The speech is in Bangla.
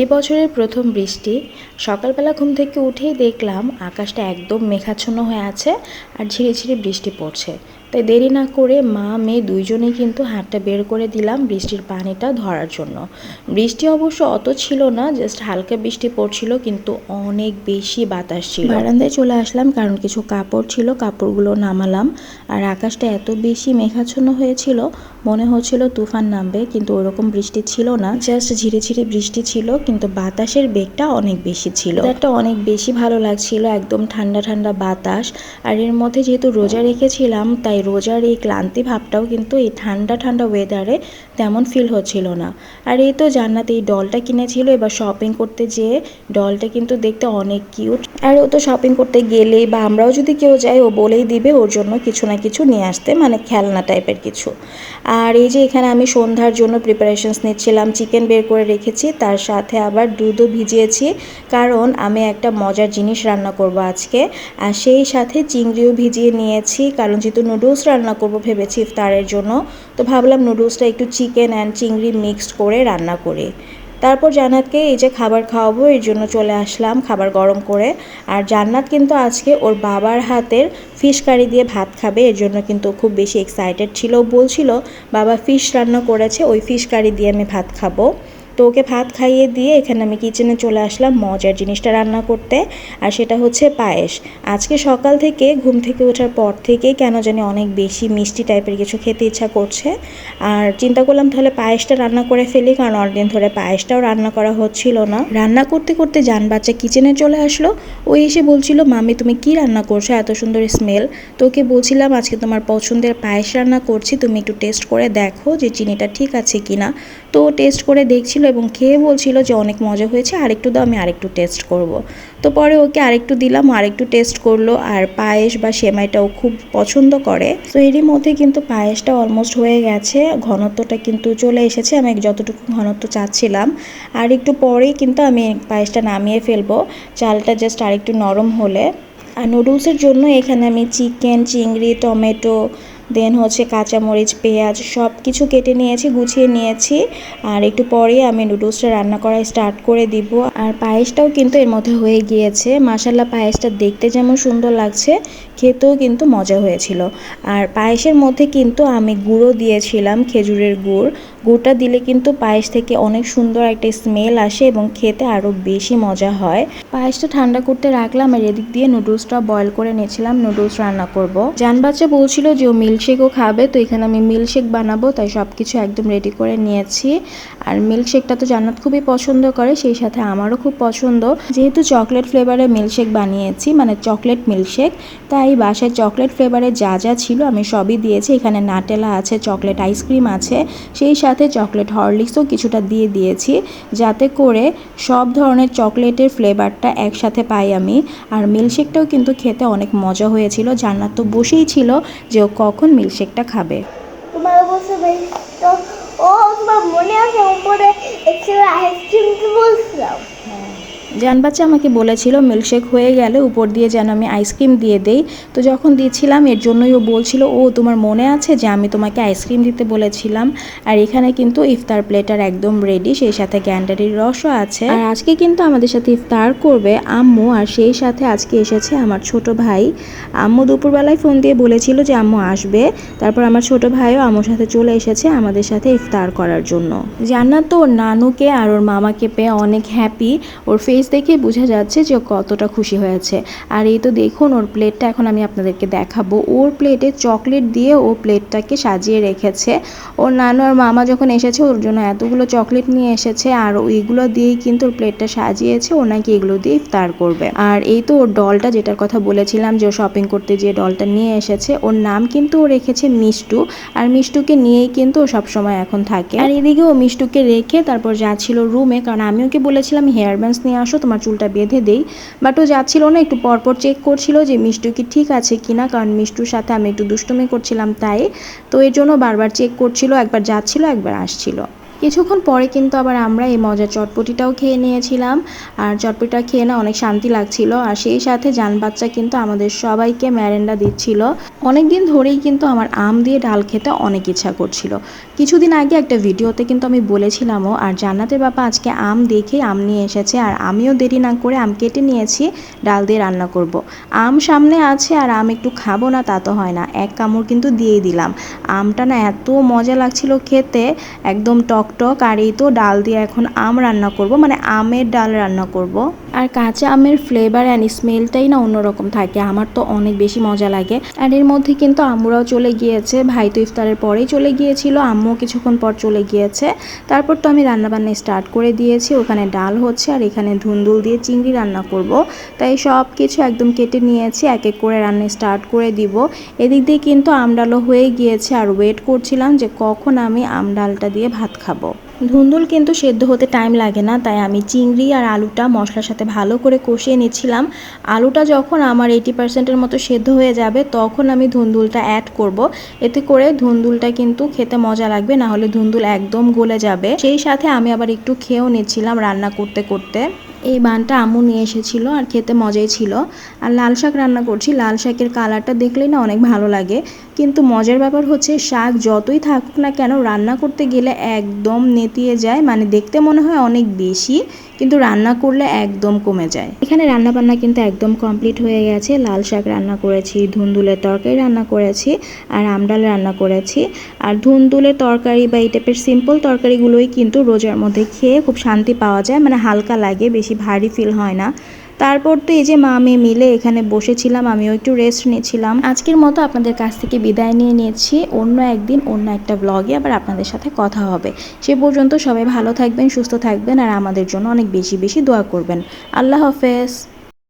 এ বছরের প্রথম বৃষ্টি। সকালবেলা ঘুম থেকে উঠেই দেখলাম আকাশটা একদম মেঘাচ্ছন্ন হয়ে আছে আর ঝিরিঝিরি বৃষ্টি পড়ছে। তাই দেরি না করে মা মেয়ে দুইজনেই কিন্তু হাতটা বের করে দিলাম বৃষ্টির পানিটা ধরার জন্য। বৃষ্টি অবশ্য অত ছিল না, জাস্ট হালকা বৃষ্টি পড়ছিল, কিন্তু অনেক বেশি বাতাস ছিল। বারান্দায় চলে আসলাম কারণ কিছু কাপড় ছিল, কাপড়গুলো নামালাম। আর আকাশটা এত বেশি মেঘাচ্ছন্ন হয়েছিল, মনে হচ্ছিল তুফান নামবে, কিন্তু ওরকম বৃষ্টি ছিল না, জাস্ট ঝিরিঝিরি বৃষ্টি ছিল, কিন্তু বাতাসের বেগটা অনেক বেশি ছিল। এটা অনেক বেশি ভালো লাগছিল, একদম ঠান্ডা ঠান্ডা বাতাস। আর এর মধ্যে যেহেতু রোজা রেখেছিলাম, তাই রোজার এই ক্লান্তি ভাবটাও কিন্তু এই ঠান্ডা ঠান্ডা ওয়েদারে তেমন ফিল হচ্ছিল না। আর এই তো জান্নাত এই ডলটা কিনেছিল, এবার শপিং করতে যেয়ে ডলটা কিন্তু দেখতে অনেক কিউট। আর ও তো শপিং করতে গেলেই বা আমরাও যদি কেউ যাই, ও বলেই দিবে ওর জন্য কিছু না কিছু নিয়ে আসতে, মানে খেলনা টাইপের কিছু। আর এই যে এখানে আমি সন্ধ্যার জন্য প্রিপারেশনস নিচ্ছিলাম, চিকেন বের করে রেখেছি, তার সাথে আবার দুধও ভিজিয়েছি, কারণ আমি একটা মজার জিনিস রান্না করব আজকে। আর সেই সাথে চিংড়িও ভিজিয়ে নিয়েছি, কারণ যেহেতু নুডলস রান্না করব ভেবেছি ইফতারের জন্য, তো ভাবলাম নুডলসটা একটু চিকেন অ্যান্ড চিংড়ি মিক্সড করে রান্না করি। তারপর জান্নাতকে এই যে খাবার খাওয়াবো, এর জন্য চলে আসলাম খাবার গরম করে। আর জান্নাত কিন্তু আজকে ওর বাবার হাতের ফিশ কারি দিয়ে ভাত খাবে, এর জন্য কিন্তু খুব বেশি এক্সাইটেড ছিল। বলছিল বাবা ফিশ রান্না করেছে, ওই ফিশ কারি দিয়ে আমি ভাত খাবো। তো ওকে ভাত খাইয়ে দিয়ে এখানে আমি কিচেনে চলে আসলাম মজার জিনিসটা রান্না করতে, আর সেটা হচ্ছে পায়েস। আজকে সকাল থেকে ঘুম থেকে ওঠার পর থেকেই কেন জানি অনেক বেশি মিষ্টি টাইপের কিছু খেতে ইচ্ছা করছে, আর চিন্তা করলাম তাহলে পায়েসটা রান্না করে ফেলি, কারণ অনেকদিন ধরে পায়েসটাও রান্না করা হচ্ছিল না। রান্না করতে করতে জান বাচ্চা কিচেনে চলে আসলো। ও এসে বলছিল মামি তুমি কি রান্না করছো, এত সুন্দর স্মেল। তো ওকে বলছিলাম আজকে তোমার পছন্দের পায়েস রান্না করছি, তুমি একটু টেস্ট করে দেখো যে চিনিটা ঠিক আছে কিনা। তো টেস্ট করে দেখছিল এবং খেয়ে বলছিল যে অনেক মজা হয়েছে, আরেকটু দাও, আমি আরেকটু টেস্ট করব। তো পরে ওকে আরেকটু দিলাম, আরেকটু টেস্ট করলো। আর পায়েস বা সেমাইটাও খুব পছন্দ করে। তো এরই মধ্যে কিন্তু পায়েসটা অলমোস্ট হয়ে গেছে, ঘনত্বটা কিন্তু চলে এসেছে আমি যতটুকু ঘনত্ব চাচ্ছিলাম। আর একটু পরেই কিন্তু আমি পায়েসটা নামিয়ে ফেলবো, চালটা জাস্ট আরেকটু নরম হলে। আর নুডলসের জন্য এখানে আমি চিকেন, চিংড়ি, টমেটো, দেন হচ্ছে কাঁচামরিচ, পেঁয়াজ সব কিছু কেটে নিয়েছি, গুছিয়ে নিয়েছি। আর একটু পরেই আমি নুডলসটা রান্না করা স্টার্ট করে দিব। আর পায়েসটাও কিন্তু এর মধ্যে হয়ে গিয়েছে। মাশাল্লাহ পায়েসটা দেখতে যেমন সুন্দর লাগছে, খেতেও কিন্তু মজা হয়েছিল। আর পায়েসের মধ্যে কিন্তু আমি গুঁড়ো দিয়েছিলাম, খেজুরের গুড়টা দিলে কিন্তু পায়েস থেকে অনেক সুন্দর একটা স্মেল আসে এবং খেতে আরও বেশি মজা হয়। পায়েসটা ঠান্ডা করতে রাখলাম, আর এদিক দিয়ে নুডলসটা বয়েল করে নিয়েছিলাম, নুডলস রান্না করব। জান বাচ্চা বলছিল যে ও মিল্কশেকও খাবে, তো এখানে আমি মিল্কশেক বানাবো, তাই সব কিছু একদম রেডি করে নিয়েছি। আর মিল্কশেকটা তো জান্নাত খুবই পছন্দ করে, সেই সাথে আমারও খুব পছন্দ। যেহেতু চকলেট ফ্লেভারে মিল্কশেক বানিয়েছি, মানে চকলেট মিল্কশেক, তাই বাসায় চকলেট ফ্লেভারে যা যা ছিল আমি সবই দিয়েছি। এখানে নাটেলা আছে, চকলেট আইসক্রিম আছে, সেই সাথে চকলেট হরলিক্সও কিছুটা দিয়ে দিয়েছি, যাতে করে সব ধরনের চকলেটের ফ্লেভারটা একসাথে পাই আমি। আর মিল্কশেকটাও কিন্তু খেতে অনেক মজা হয়েছিল। জান্নাত তো বসেই ছিল যে ও কখন মিল্কশেকটা খাবে। তোমার অবশ্য ভাই তো ও তোমার মনে আছে উপরে এক্সট্রা আইসক্রিম কি বলছিলাম? জান বাচ্চা আমাকে বলেছিল মিল্কশেক হয়ে গেলে উপর দিয়ে যেন আমি আইসক্রিম দিয়ে দেই। তো যখন দিচ্ছিলাম এর জন্যই ও বলছিল ও তোমার মনে আছে যে আমি তোমাকে আইসক্রিম দিতে বলেছিলাম। আর এখানে কিন্তু ইফতার প্লেটার একদম রেডি, সেই সাথে গ্যান্ডারির রসও আছে। আর আজকে কিন্তু আমাদের সাথে ইফতার করবে আম্মু, আর সেই সাথে আজকে এসেছে আমার ছোট ভাই। আম্মু দুপুরবেলায় ফোন দিয়ে বলেছিল যে আম্মু আসবে, তারপর আমার ছোট ভাইও আম্মুর সাথে চলে এসেছে আমাদের সাথে ইফতার করার জন্য। জান্নাত তো ওর নানুকে আর ওর মামাকে পেয়ে অনেক হ্যাপি, ওর ফেস দেখে বোঝা যাচ্ছে যে ও কতটা খুশি হয়েছে। আর এই তো দেখুন ওর প্লেটটা এখন আমি আপনাদেরকে দেখাবো। ওর প্লেটে চকলেট দিয়ে ও প্লেটটাকে সাজিয়ে রেখেছে। ওর নানু আর মামা যখন এসেছে ওর জন্য এতগুলো চকলেট নিয়ে এসেছে, আর ওইগুলো দিয়েই কিন্তু ওর প্লেটটা সাজিয়েছে, ও নাকি এগুলো দিয়ে ইফতার করবে। আর এই তো ওর ডলটা, যেটার কথা বলেছিলাম যে ও শপিং করতে যে ডলটা নিয়ে এসেছে, ওর নাম কিন্তু ও রেখেছে মিষ্টু। আর মিষ্টুকে নিয়েই কিন্তু ও সবসময় এখন থাকে। আর এদিকে ও মিষ্টুকে রেখে তারপর যাচ্ছিল রুমে, কারণ আমি ওকে বলেছিলাম হেয়ার ব্যান্ডস নিয়ে আসো, তোমার চুলটা বেঁধে দেই। বাট ও যাচ্ছিল না, একটু পরপর চেক করছিল যে মিষ্টু কি ঠিক আছে কিনা, কারণ মিষ্টুর সাথে আমি একটু দুষ্টুমি করছিলাম তাই। তো এর জন্য বারবার চেক করছিল, একবার যাচ্ছিল একবার আসছিল। কিছুক্ষণ পরে কিন্তু আবার আমরা এই মজার চটপটিটাও খেয়ে নিয়েছিলাম। আর চটপটিটা খেয়ে না অনেক শান্তি লাগছিল। আর সেই সাথে জান বাচ্চা কিন্তু আমাদের সবাইকে ম্যারেন্ডা দিচ্ছিল। অনেক দিন ধরেই কিন্তু আমার আম দিয়ে ডাল খেতে অনেক ইচ্ছা করছিল। কিছুদিন আগে একটা ভিডিওতে কিন্তু আমি বলেছিলামও। আর জান্নাতের বাবা আজকে আম দেখে আম নিয়ে এসেছে, আর আমিও দেরি না করে আম কেটে নিয়েছি, ডাল দিয়ে রান্না করব। আম সামনে আছে আর আম একটু খাবো না তা তো হয় না, এক কামড় কিন্তু দিয়েই দিলাম। আমটা না এত মজা লাগছিল খেতে, একদম টকটক। আর এই তো ডাল দিয়ে এখন আম রান্না করব, মানে আমের ডাল রান্না করব। আর কাঁচা আমের ফ্লেভার অ্যান্ড স্মেলটাই না অন্যরকম থাকে, আমার তো অনেক বেশি মজা লাগে। আর এর মধ্যে কিন্তু আম্মুরাও চলে গিয়েছে, ভাই তো ইফতারের পরেই চলে গিয়েছিল, আম্মুও কিছুক্ষণ পর চলে গিয়েছে। তারপর তো আমি রান্নাবান্না স্টার্ট করে দিয়েছি, ওখানে ডাল হচ্ছে আর এখানে ধুন্দুল দিয়ে চিংড়ি রান্না করব। তাই সব কিছু একদম কেটে নিয়েছি, এক এক করে রান্না স্টার্ট করে দিব। এদিক দিয়ে কিন্তু আম ডালও হয়ে গিয়েছে, আর ওয়েট করছিলাম যে কখন আমি আম ডালটা দিয়ে ভাত খাবো। ধুন্দুল কিন্তু সেদ্ধ হতে টাইম লাগে না, তাই আমি চিংড়ি আর আলুটা মশলার সাথে ভালো করে কষিয়ে নিচ্ছিলাম। আলুটা যখন আমার 80%-এর মতো সেদ্ধ হয়ে যাবে তখন আমি ধুন্দুলটা অ্যাড করব। এতে করে ধুন্দুলটা কিন্তু খেতে মজা লাগবে, না হলে ধুন্দুল একদম গলে যাবে। সেই সাথে আমি আবার একটু খেয়েও নিচ্ছিলাম রান্না করতে করতে। এই বানটা আম্মু নিয়ে এসেছিলো আর খেতে মজাই ছিল। আর লাল শাক রান্না করছি, লাল শাকের কালারটা দেখলেই না অনেক ভালো লাগে। কিন্তু মজার ব্যাপার হচ্ছে শাক যতই থাকুক না কেন রান্না করতে গেলে একদম নেতিয়ে যায়, মানে দেখতে মনে হয় অনেক বেশি, কিন্তু রান্না করলে একদম কমে যায়। এখানে রান্না বান্না কিন্তু একদম কমপ্লিট হয়ে গেছে। লাল শাক রান্না করেছি, ধুন্দুলের তরকারি রান্না করেছি, আর আমডাল রান্না করেছি। আর ধুন্দুলের তরকারি বা এই টাইপের সিম্পল তরকারিগুলোই কিন্তু রোজার মধ্যে খেয়ে খুব শান্তি পাওয়া যায়, মানে হালকা লাগে, বেশি ভারী ফিল হয় না। তারপর তো এই যে মা মেয়ে মিলে এখানে বসেছিলাম, আমিও একটু রেস্ট নিয়েছিলাম। আজকের মতো আপনাদের কাছ থেকে বিদায় নিয়ে নিয়েছি, অন্য একদিন অন্য একটা ব্লগে আবার আপনাদের সাথে কথা হবে। সে পর্যন্ত সবাই ভালো থাকবেন, সুস্থ থাকবেন, আর আমাদের জন্য অনেক বেশি বেশি দোয়া করবেন। আল্লাহ হাফেজ।